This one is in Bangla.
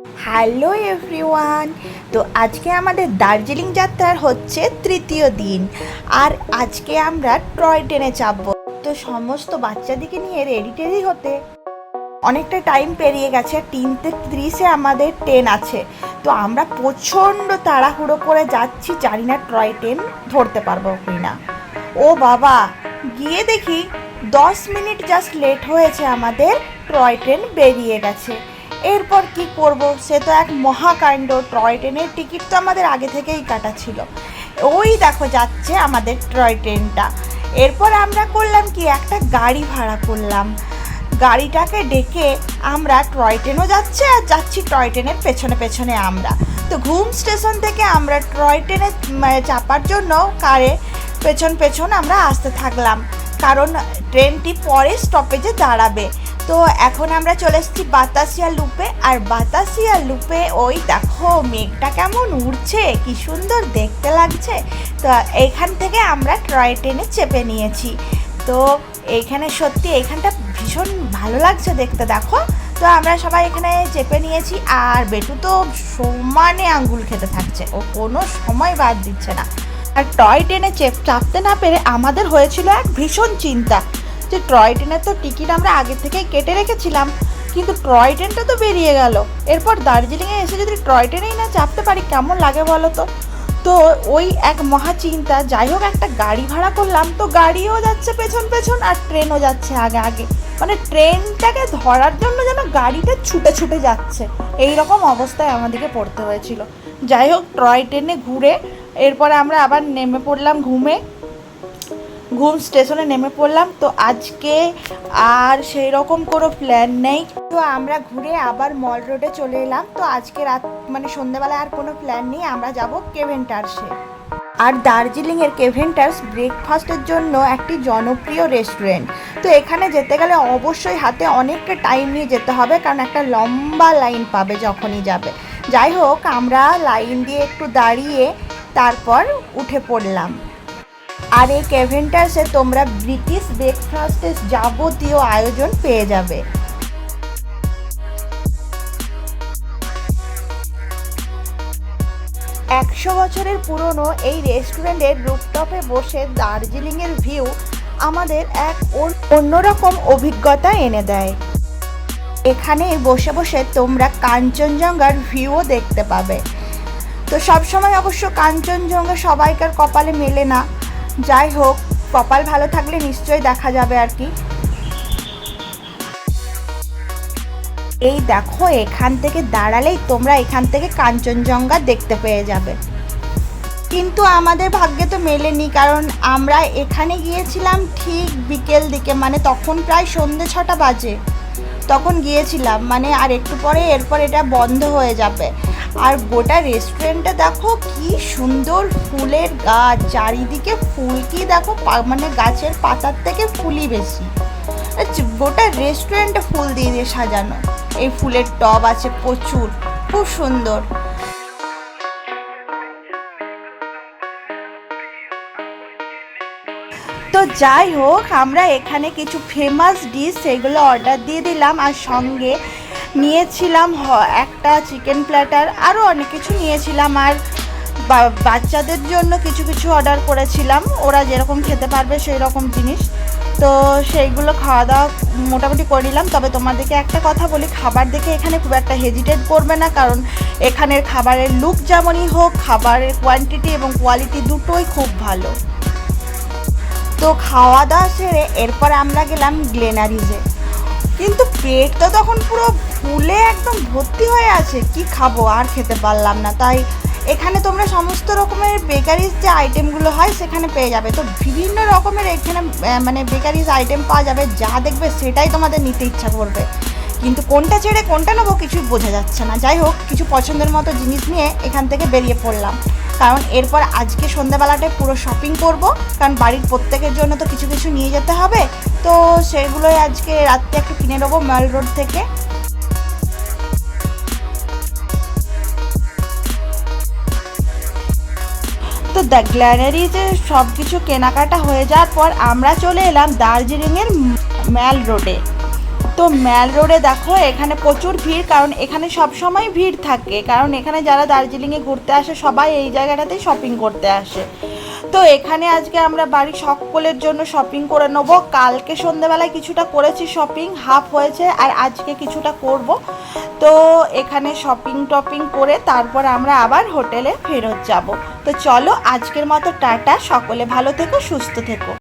Hello everyone. তো আজকে আমাদের দার্জিলিং যাত্রার হচ্ছে তৃতীয় দিন, আর আজকে আমরা টয় ট্রেনে চাপবো। তো সমস্ত বাচ্চাদিকে নিয়ে রেডি টেডি হতে অনেকটা টাইম পেরিয়ে গেছে। 3:30 আমাদের ট্রেন আছে। তো আমরা প্রচণ্ড তাড়াহুড়ো করে যাচ্ছি, জানি না টয় ট্রেন ধরতে পারবো কি না। ও বাবা, গিয়ে দেখি 10 মিনিট জাস্ট লেট হয়েছে, আমাদের টয় ট্রেন বেরিয়ে গেছে। এরপর কি করব, সে তো এক মহাকাণ্ড। টয় ট্রেনের টিকিট তো আমাদের আগে থেকেই কাটা ছিল। ওই দেখো যাচ্ছে আমাদের টয় ট্রেনটা। এরপর আমরা করলাম কি, একটা গাড়ি ভাড়া করলাম। গাড়িটাকে ডেকে আমরা টয় ট্রেনও যাচ্ছে আর যাচ্ছি টয় ট্রেনের পেছনে পেছনে আমরা। তো ঘুম স্টেশন থেকে আমরা টয় ট্রেনে চাপার জন্য কারে পেছন পেছন আমরা আসতে থাকলাম, কারণ ট্রেনটি পরে স্টপেজে দাঁড়াবে। তো এখন আমরা চলে এসেছি বাতাসিয়া লুপে। আর বাতাসিয়া লুপে ওই দেখো মেঘটা কেমন উড়ছে, কি সুন্দর দেখতে লাগছে। তো এইখান থেকে আমরা টয় ট্রেনে চেপে নিয়েছি। তো এইখানে সত্যি এইখানটা ভীষণ ভালো লাগছে দেখতে, দেখো। তো আমরা সবাই এখানে চেপে নিয়েছি, আর বেটু তো সমানে আঙ্গুল খেতে থাকছে, ও কোনো সময় বাদ দিচ্ছে না। আর টয় ট্রেনে চাপতে না পেরে আমাদের হয়েছিল এক ভীষণ চিন্তা যে টয় ট্রেনের তো টিকিট আমরা আগে থেকেই কেটে রেখেছিলাম, কিন্তু টয় ট্রেনটা তো বেরিয়ে গেল। এরপর দার্জিলিংয়ে এসে যদি টয় ট্রেনেই না চাপতে পারি কেমন লাগে বলো তো। তো ওই এক মহা চিন্তা। যাই হোক, একটা গাড়ি ভাড়া করলাম, তো গাড়িও যাচ্ছে পেছন পেছন আর ট্রেনও যাচ্ছে আগে আগে, মানে ট্রেনটাকে ধরার জন্য যেন গাড়িটা ছুটে ছুটে যাচ্ছে, এই রকম অবস্থায় আমাদেরকে পড়তে হয়েছিল। যাই হোক, টয় ট্রেনে ঘুরে এরপরে আমরা আবার নেমে পড়লাম ঘুম স্টেশনে নেমে পড়লাম। তো আজকে আর সেই রকম কোনো প্ল্যান নেই। তো আমরা ঘুরে আবার মল রোডে চলে এলাম। তো আজকে রাত সন্ধ্যেবেলায় আর কোনো প্ল্যান নেই, আমরা যাব কেভেন্টার্সে। আর দার্জিলিংয়ের কেভেন্টার্স ব্রেকফাস্টের জন্য একটি জনপ্রিয় রেস্টুরেন্ট। তো এখানে যেতে গেলে অবশ্যই হাতে অনেকটা টাইম নিয়ে যেতে হবে, কারণ একটা লম্বা লাইন পাবে যখনই যাবে। যাই হোক, আমরা লাইন দিয়ে একটু দাঁড়িয়ে তারপর উঠে পড়লাম। আর এই কেভেন্টার্সে তোমরা ব্রিটিশ ব্রেকফাস্টের যাবতীয় আয়োজন পেয়ে যাবে। 100 বছরের পুরনো এই রেস্টুরেন্টের রুফটপে বসে দার্জিলিংয়ের ভিউ আমাদের এক অন্যরকম অভিজ্ঞতা এনে দেয়। এখানে বসে বসে তোমরা কাঞ্চনজঙ্ঘার ভিউও দেখতে পাবে। তো সবসময় অবশ্য কাঞ্চনজঙ্ঘা সবাইকার কপালে মেলে না। যাই হোক, কপাল ভালো থাকলে নিশ্চয়ই দেখা যাবে আর কি। এই দেখো, এখান থেকে দাঁড়ালেই তোমরা এখান থেকে কাঞ্চনজঙ্ঘা দেখতে পেয়ে যাবে। কিন্তু আমাদের ভাগ্যে তো মেলেনি, কারণ আমরা এখানে গিয়েছিলাম ঠিক বিকেল দিকে, মানে তখন প্রায় সন্ধ্যে 6টা বাজে তখন গিয়েছিলাম, মানে আর একটু পরে এরপর এটা বন্ধ হয়ে যাবে। আর গোটা রেস্টুরেন্টটা দেখো কি সুন্দর, ফুলের গাছ, চারিদিকে ফুল, কি দেখো মানে গাছের পাতার থেকে ফুলই বেশি। গোটা রেস্টুরেন্টে ফুল দিয়ে দিয়ে সাজানো, এই ফুলের টব আছে প্রচুর, খুব সুন্দর। তো যাই হোক, আমরা এখানে কিছু ফেমাস ডিশ সেগুলো অর্ডার দিয়ে দিলাম, আর সঙ্গে নিয়েছিলাম একটা চিকেন প্ল্যাটার, আরও অনেক কিছু নিয়েছিলাম। আর বাচ্চাদের জন্য কিছু কিছু অর্ডার করেছিলাম, ওরা যেরকম খেতে পারবে সেই রকম জিনিস। তো সেইগুলো খাওয়া দাওয়া মোটামুটি করে নিলাম। তবে তোমাদেরকে একটা কথা বলি, খাবার দেখে এখানে খুব একটা হেজিটেট করবে না, কারণ এখানের খাবারের লুক যেমনই হোক, খাবারের কোয়ান্টিটি এবং কোয়ালিটি দুটোই খুব ভালো। তো খাওয়া দাওয়া সেরে এরপর আমরা গেলাম গ্লেনারিজে। কিন্তু পেট তো তখন পুরো ফুলে একদম ভর্তি হয়ে আছে, কি খাবো, আর খেতে পারলাম না। তাই এখানে তোমরা সমস্ত রকমের বেকারিজ যে আইটেমগুলো হয় সেখানে পেয়ে যাবে। তো বিভিন্ন রকমের এখানে মানে বেকারিজ আইটেম পাওয়া যাবে, যা দেখবে সেটাই তোমাদের নিতে ইচ্ছা করবে, কিন্তু কোনটা ছেড়ে কোনটা নেবো কিছুই বোঝা যাচ্ছে না। যাই হোক, কিছু পছন্দের মতো জিনিস নিয়ে এখান থেকে বেরিয়ে পড়লাম, কারণ এরপর আজকে সন্ধ্যাবেলাটায় পুরো শপিং করব, কারণ বাড়ির প্রত্যেকের জন্য তো কিছু কিছু নিয়ে যেতে হবে। তো সেগুলোই আজকে রাত্রে একটু কিনে নেবো মল রোড থেকে। তো গ্ল্যানারিজে সব কিছু কেনাকাটা হয়ে যাওয়ার পর আমরা চলে এলাম দার্জিলিংয়ের ম্যাল রোডে। তো ম্যাল রোডে দেখো এখানে প্রচুর ভিড়, কারণ এখানে সব সময় ভিড় থাকে, কারণ এখানে যারা দার্জিলিংয়ে ঘুরতে আসে সবাই এই জায়গাটাতেই শপিং করতে আসে। তো এখানে আজকে আমরা বাড়ির সকলের জন্য শপিং করে নেব। কালকে সন্ধ্যেবেলায় কিছুটা করেছি শপিং, হাফ হয়েছে, আর আজকে কিছুটা করব। তো এখানে শপিং টপিং করে তারপর আমরা আবার হোটেলে ফেরত যাব। তো চলো আজকের মতো টাটা, সকলে ভালো থেকো, সুস্থ থেকো।